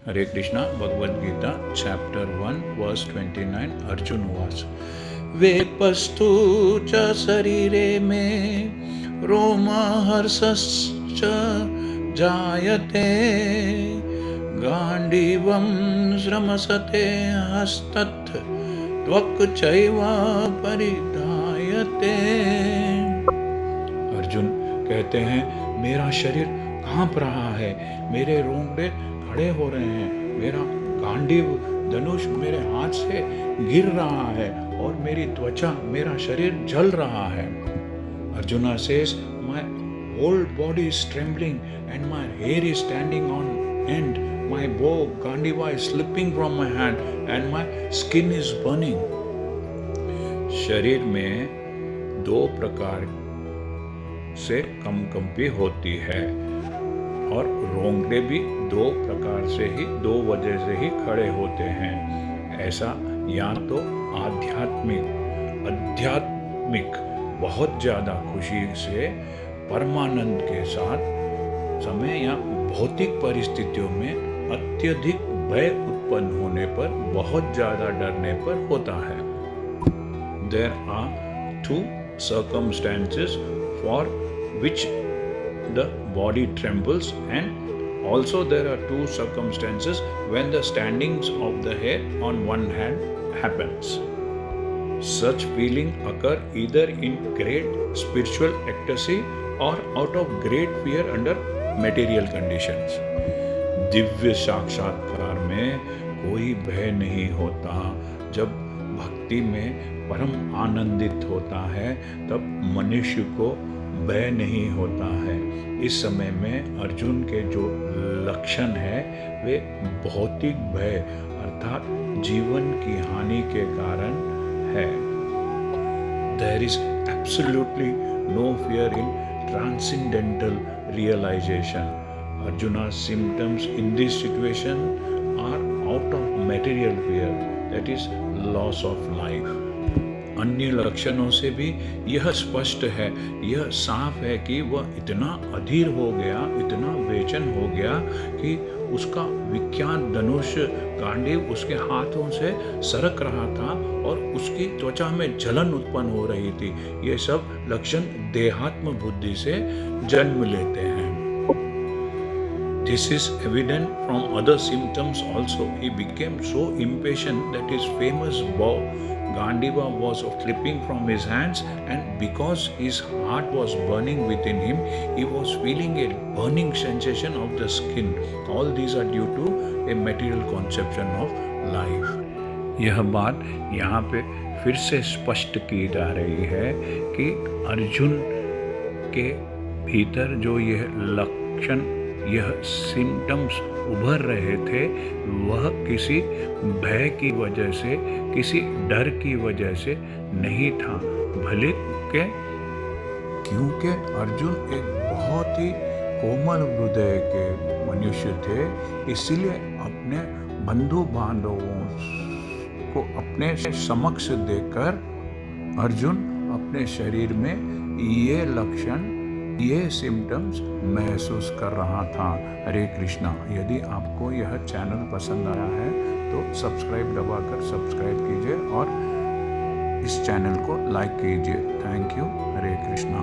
Hare Krishna, Bhagavad Gita, chapter 1, verse 29, Arjun was. Vepastu cha sarire me Roma harsascha jayate Gandivam sramasate hastat Tvak chaiva paridayate। Arjun कहते हैं, मेरा शरीर कांप रहा है, मेरे रोंगटे खड़े हो रहे हैं, मेरा गांडीव धनुष मेरे हाथ से गिर रहा है और मेरी त्वचा, मेरा शरीर जल रहा है। Arjuna says, my whole body is trembling and my hair is standing on end, my bow Gandiva is slipping from my hand and my skin is burning। शरीर में दो प्रकार से कंपी होती है और रोंगटे भी दो प्रकार से ही, दो वजह से ही खड़े होते हैं। ऐसा या तो आध्यात्मिक बहुत ज़्यादा खुशी से परमानंद के साथ समय या भौतिक परिस्थितियों में अत्यधिक भय उत्पन्न होने पर, बहुत ज़्यादा डरने पर होता है। There are two circumstances for which the body trembles, and also there are two circumstances when the standings of the hair on one hand happens. Such feeling occur either in great spiritual ecstasy or out of great fear under material conditions। Divya साक्षात्कार में कोई भय नहीं होता। जब भक्ति में परम आनंदित होता है तब मनुष्य को भय नहीं होता है। इस समय में अर्जुन के जो लक्षण है वे भौतिक भय अर्थात जीवन की हानि के कारण है। There is absolutely no fear in transcendental realization। Arjuna's symptoms in this situation are out of material fear, that is loss of life। अन्य लक्षणों से भी यह स्पष्ट है, यह साफ है कि वह इतना अधीर हो गया, इतना बेचैन हो गया कि उसका विख्यात धनुष गांडीव उसके हाथों से सरक रहा था और उसकी त्वचा में जलन उत्पन्न हो रही थी। ये सब लक्षण देहात्म बुद्धि से जन्म लेते हैं। This is evident from other symptoms also। He became so impatient that his famous bow Gandiva was slipping from his hands, and because his heart was burning within him, he was feeling a burning sensation of the skin। All these are due to a material conception of life। यह बात यहाँ पे फिर से स्पष्ट की जा रही है कि अर्जुन के भीतर जो यह लक्षण, यह सिम्टम्स उभर रहे थे, वह किसी भय की वजह से, किसी डर की वजह से नहीं था, भले के क्योंकि अर्जुन एक बहुत ही कोमल हृदय के मनुष्य थे, इसलिए अपने बंधु बांधवों को अपने समक्ष देखकर अर्जुन अपने शरीर में ये लक्षण, ये सिम्टम्स महसूस कर रहा था। हरे कृष्णा। यदि आपको यह चैनल पसंद आया है तो सब्सक्राइब दबाकर सब्सक्राइब कीजिए और इस चैनल को लाइक कीजिए। Thank you. हरे कृष्णा।